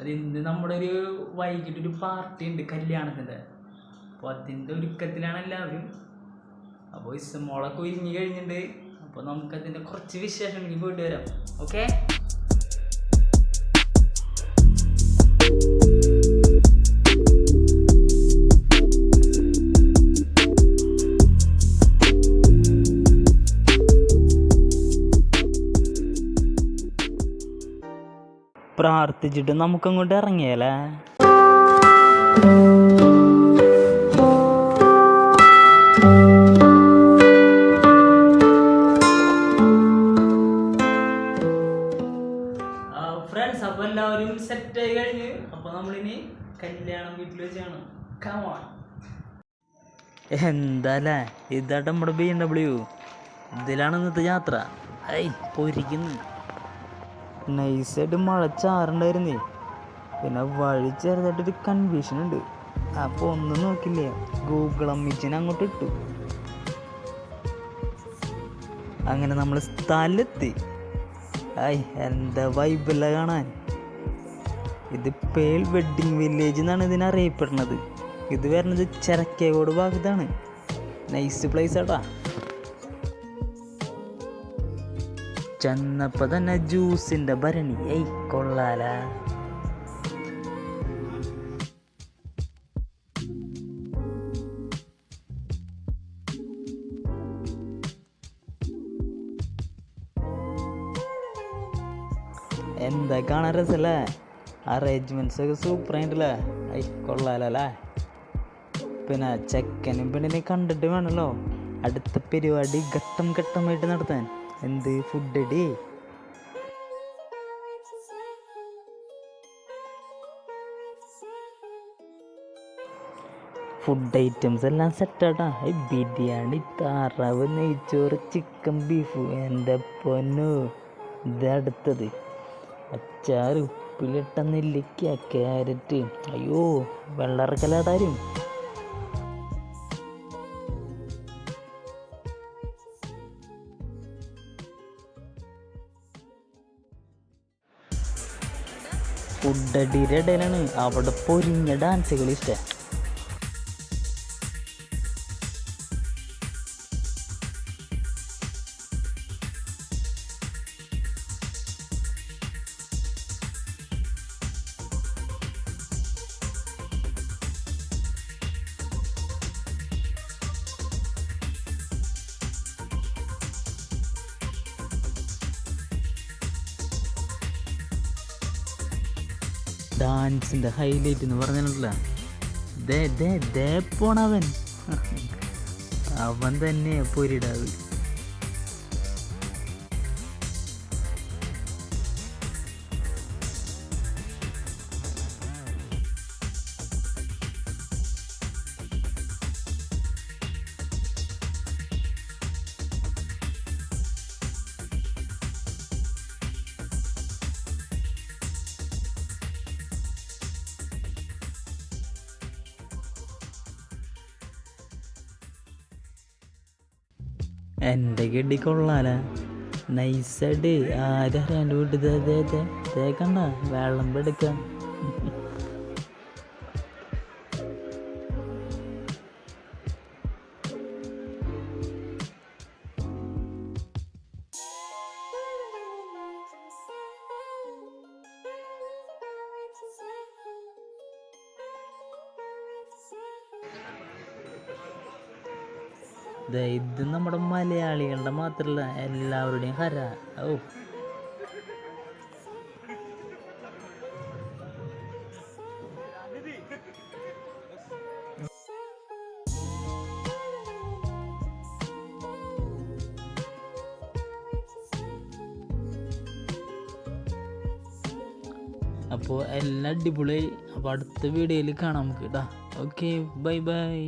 അത് ഇന്ന് നമ്മുടെ ഒരു വൈകിട്ടൊരു പാർട്ടി ഉണ്ട് കല്യാണത്തിൻ്റെ. അപ്പോൾ അതിൻ്റെ ഒരുക്കത്തിലാണ് എല്ലാവരും. അപ്പോൾ ഇസ്മോളൊക്കെ ഒരുങ്ങി കഴിഞ്ഞിട്ടുണ്ട്. അപ്പോൾ നമുക്കതിൻ്റെ കുറച്ച് വിശേഷം എനിക്ക് പോയിട്ട് വരാം. ഓക്കെ. പ്രാർത്ഥിച്ചിട്ട് നമുക്കങ്ങോട്ട് ഇറങ്ങിയാലേ. ഫ്രണ്ട്സ്, അപ്പോൾ എല്ലാവരും സെറ്റായി കഴിഞ്ഞ് അപ്പോൾ നമ്മളിനി കല്യാണം വീട്ടിൽ വെച്ചാണ്. കമോൺ. എന്താല്ലേ, ഇതായിട്ട് നമ്മുടെ BMW. ഇതിലാണ് ഇന്നത്തെ യാത്ര. പൊരിക്കുന്നു. നൈസായിട്ട് മഴ ചാറുണ്ടായിരുന്നേ. പിന്നെ വഴി ചെറുതായിട്ടൊരു കൺഫ്യൂഷൻ ഉണ്ട്. അപ്പോൾ ഒന്നും നോക്കില്ലേ, ഗൂഗിൾ അമ്മീച്ചിനെ അങ്ങോട്ട് ഇട്ടു. അങ്ങനെ നമ്മൾ സ്ഥലത്ത് എന്താ വൈബല്ല കാണാൻ. ഇത് പേൾ വെഡ്ഡിങ് വില്ലേജ് എന്നാണ് ഇതിനറിയപ്പെടുന്നത്. ഇത് വരുന്നത് ചെരക്കേക്കോട് ഭാഗത്താണ്. നൈസ് പ്ലേസ് ആട്ടാ. ചെന്നപ്പോ തന്നെ ജ്യൂസിന്റെ ഭരണി. കൊള്ളാല. എന്താ കാണാൻ രസല്ലേ. അറേഞ്ച്മെന്റ്സ് ഒക്കെ സൂപ്പർ ആയിട്ടല്ലേ. കൊള്ളാലല്ലേ. പിന്നെ ചെക്കനും പെണ്ണിനെ കണ്ടിട്ട് വേണല്ലോ അടുത്ത പരിപാടി ഘട്ടം ഘട്ടമായിട്ട് നടത്താൻ. എന്ത് ഫുഡ് അടി. ഫുഡ് ഐറ്റംസ് എല്ലാം സെറ്റാട്ടാ. ബിരിയാണി, താറാവ്, നെയ്ച്ചോറ്, ചിക്കൻ, ബീഫ്. എൻ്റെ പൊന്നു, ഇത് അടുത്തത് അച്ചാർ, ഉപ്പിലിട്ട നെല്ലിക്ക, ക്യാരറ്റ്. അയ്യോ, വെള്ളറക്കലാട്ടാരും. ഫുഡ് അടിയുടെ ഇടയിലാണ് അവിടെ പൊരിഞ്ഞ ഡാൻസുകൾ ഇഷ്ടം. ഡാൻസിൻ്റെ ഹൈലൈറ്റ് എന്ന് പറഞ്ഞിട്ടില്ല, ദേ പോണവൻ. അവൻ തന്നെ പൊരിടാവ്. എൻ്റെ ഗഡി കൊള്ളാല. നൈസായിട്ട് ആരറിയാണ്ട് വീട്ടിൽ തേക്കണ്ട വെള്ളം എടുക്കാം. ഇത് നമ്മുടെ മലയാളികളുടെ മാത്രമല്ല, എല്ലാവരുടെയും ഹര. അപ്പോൾ എല്ലാം അടിപൊളി. അപ്പോൾ അടുത്ത വീഡിയോയിൽ കാണാം നമുക്ക് കേട്ടോ. Okay, bye bye.